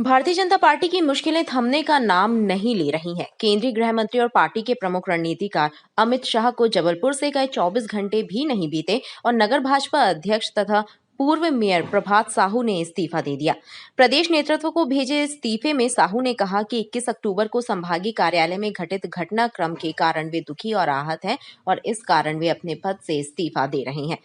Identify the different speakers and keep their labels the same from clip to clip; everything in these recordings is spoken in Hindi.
Speaker 1: भारतीय जनता पार्टी की मुश्किलें थमने का नाम नहीं ले रही हैं। केंद्रीय गृह मंत्री और पार्टी के प्रमुख रणनीतिकार अमित शाह को जबलपुर से गए 24 घंटे भी नहीं बीते और नगर भाजपा अध्यक्ष तथा पूर्व मेयर प्रभात साहू ने इस्तीफा दे दिया। प्रदेश नेतृत्व को भेजे इस्तीफे में साहू ने कहा कि 21 अक्टूबर को संभागीय कार्यालय में घटित घटनाक्रम के कारण वे दुखी और आहत हैं और इस कारण वे अपने पद से इस्तीफा दे रहे हैं।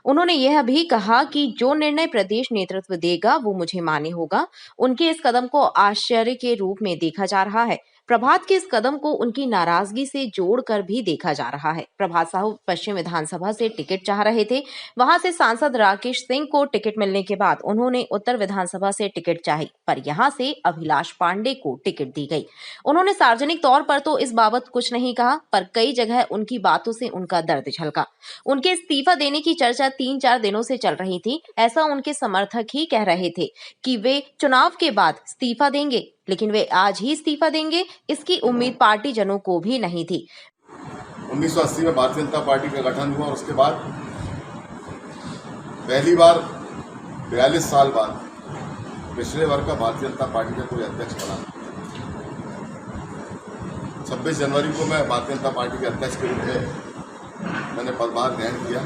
Speaker 1: उन्होंने यह भी कहा कि जो निर्णय प्रदेश नेतृत्व देगा वो मुझे मान्य होगा। उनके इस कदम को आश्चर्य के रूप में देखा जा रहा है। प्रभात के इस कदम को उनकी नाराजगी से जोड़कर भी देखा जा रहा है। प्रभात साहू पश्चिम विधानसभा से टिकट चाह रहे थे। वहां से सांसद राकेश सिंह को टिकट मिलने के बाद उन्होंने उत्तर विधानसभा से टिकट चाही, पर यहां से अभिलाष पांडे को टिकट दी गई। उन्होंने सार्वजनिक तौर पर तो इस बाबत कुछ नहीं कहा, पर कई जगह उनकी बातों से उनका दर्द झलका। उनके इस्तीफा देने की चर्चा 3-4 दिनों से चल रही थी। ऐसा उनके समर्थक ही कह रहे थे कि वे चुनाव के बाद इस्तीफा देंगे, लेकिन वे आज ही इस्तीफा देंगे, इसकी उम्मीद पार्टी जनों को भी नहीं थी।
Speaker 2: 1980 में भारतीय जनता पार्टी का गठन हुआ और उसके बाद पहली बार 42 साल बाद पिछले वर्ग का भारतीय जनता पार्टी का कोई अध्यक्ष बना। 26 जनवरी को मैं भारतीय जनता पार्टी के अध्यक्ष के रूप में मैंने पदभार ग्रहण किया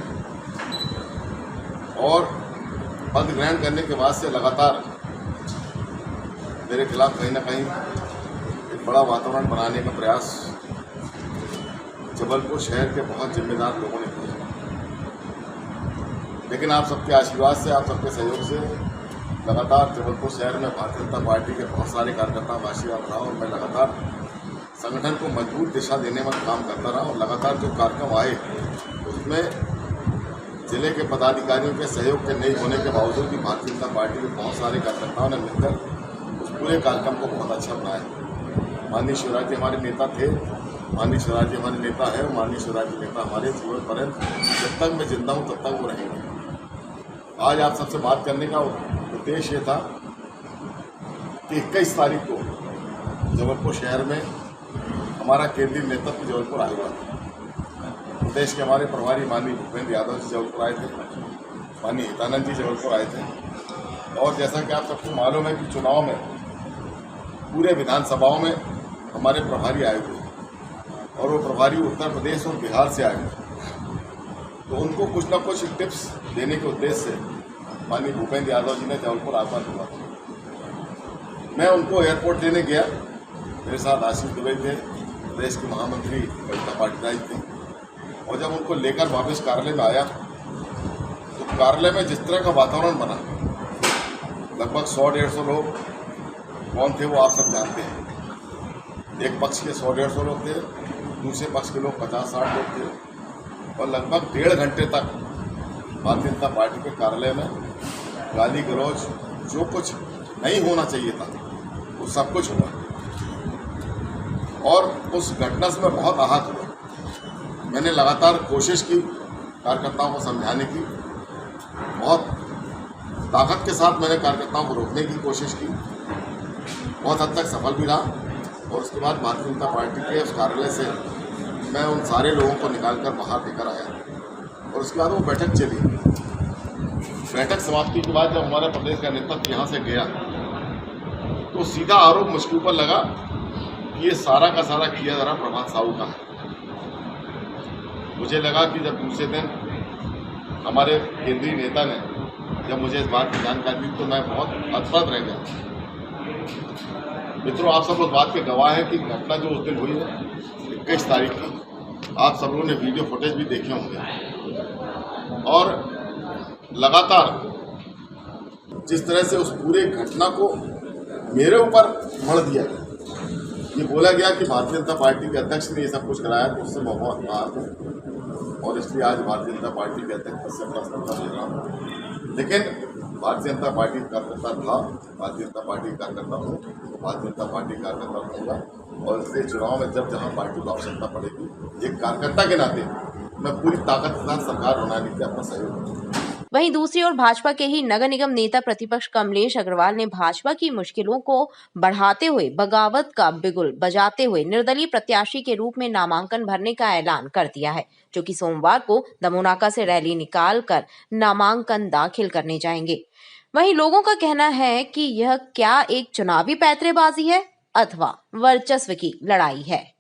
Speaker 2: और पद ग्रहण करने के बाद से लगातार मेरे खिलाफ कहीं ना कहीं एक बड़ा वातावरण बनाने का प्रयास जबलपुर शहर के बहुत जिम्मेदार लोगों ने किया। लेकिन आप सबके आशीर्वाद से, आप सबके सहयोग से लगातार जबलपुर शहर में भारतीय जनता पार्टी के बहुत सारे कार्यकर्ताओं का आशीर्वाद रहा और मैं लगातार संगठन को मजबूत दिशा देने में काम करता रहा और लगातार जो कार्यक्रम आए उसमें जिले के पदाधिकारियों के सहयोग के नहीं होने के बावजूद भी भारतीय जनता पार्टी के बहुत सारे कार्यकर्ताओं ने मिलकर उस पूरे कार्यक्रम को बहुत अच्छा बनाया। माननीय शिवराज जी हमारे नेता थे, माननीय शिवराज जी हमारे नेता है और माननीय शिवराज जी नेता हमारे जीवन पर्यंत जब तक मैं जिंदा हूँ तब तक वो रहेंगे। आज आप सबसे बात करने का उद्देश्य ये था कि 21 तारीख को जबलपुर शहर में हमारा केंद्रीय नेतृत्व जबलपुर आया हुआ था। प्रदेश के हमारे प्रभारी माननीय भूपेंद्र यादव जी जबलपुर आए थे, माननीय हितानंद जी जबलपुर आए थे और जैसा कि आप सबको मालूम है कि चुनाव में पूरे विधानसभाओं में हमारे प्रभारी आए हुए और वो प्रभारी उत्तर प्रदेश और बिहार से आए हुए, तो उनको कुछ ना कुछ टिप्स देने के उद्देश्य से माननीय भूपेंद्र यादव जी ने जबलपुर आह्वान हुआ। मैं उनको एयरपोर्ट लेने गया, मेरे साथ आशीष दुबे थे, प्रदेश के महामंत्री कविता पाटीदार थे और जब उनको लेकर वापस कार्यालय में आया तो कार्यालय में जिस तरह का वातावरण बना, लगभग 100-150 लोग कौन थे वो आप सब जानते हैं। एक पक्ष के 100-150 लोग थे, दूसरे पक्ष के लोग 50-60 लोग थे और लगभग 1.5 घंटे तक भारतीय जनता पार्टी के कार्यालय में गाली गलौज जो कुछ नहीं होना चाहिए था वो सब कुछ हुआ और उस घटना से मैं बहुत आहत हुआ। मैंने लगातार कोशिश की कार्यकर्ताओं को समझाने की, बहुत ताकत के साथ मैंने कार्यकर्ताओं को रोकने की कोशिश की, बहुत हद तक सफल भी रहा और उसके बाद भारतीय जनता पार्टी के उस कार्यालय से मैं उन सारे लोगों को निकालकर बाहर लेकर आया और उसके बाद वो बैठक चली। बैठक समाप्ति के बाद जब हमारा प्रदेश का नेतृत्व यहाँ से गया तो सीधा आरोप मुझके ऊपर लगा कि ये सारा का सारा किया जा रहा प्रभात साहू का है। मुझे लगा कि जब दूसरे दिन हमारे केंद्रीय नेता ने जब मुझे इस बात की जानकारी दी तो मैं बहुत हतप्रभ रह गया। मित्रों, आप सब उस बात के गवाह हैं कि घटना जो उस दिन हुई है 21 तारीख की, आप सब लोगों ने वीडियो फुटेज भी देखे होंगे और लगातार जिस तरह से उस पूरे घटना को मेरे ऊपर मढ़ दिया गया, ये बोला गया कि भारतीय जनता पार्टी के अध्यक्ष ने ये सब कुछ कराया, तो उससे मैं बहुत नाराज हूँ और इसलिए आज भारतीय जनता पार्टी के अध्यक्ष से अपना इस्तीफा दे रहा हूँ। लेकिन भारतीय जनता पार्टी कार्यकर्ता था, भारतीय जनता पार्टी कार्यकर्ता हूँ, भारतीय जनता पार्टी कार्यकर्ता रहूँगा और इसलिए चुनाव में जब जहाँ पार्टी को आवश्यकता पड़ेगी एक कार्यकर्ता के नाते मैं पूरी ताकत के साथ सरकार बनाने के लिए अपना सहयोग करूँगा।
Speaker 1: वहीं दूसरी ओर भाजपा के ही नगर निगम नेता प्रतिपक्ष कमलेश अग्रवाल ने भाजपा की मुश्किलों को बढ़ाते हुए बगावत का बिगुल बजाते हुए निर्दलीय प्रत्याशी के रूप में नामांकन भरने का ऐलान कर दिया है, जो कि सोमवार को दमोनाका से रैली निकालकर नामांकन दाखिल करने जाएंगे। वहीं लोगों का कहना है कि यह क्या एक चुनावी पैंतरेबाजी है अथवा वर्चस्व की लड़ाई है।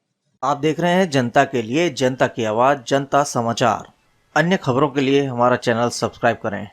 Speaker 3: आप देख रहे हैं जनता के लिए जनता की आवाज जनता समाचार। अन्य खबरों के लिए हमारा चैनल सब्सक्राइब करें।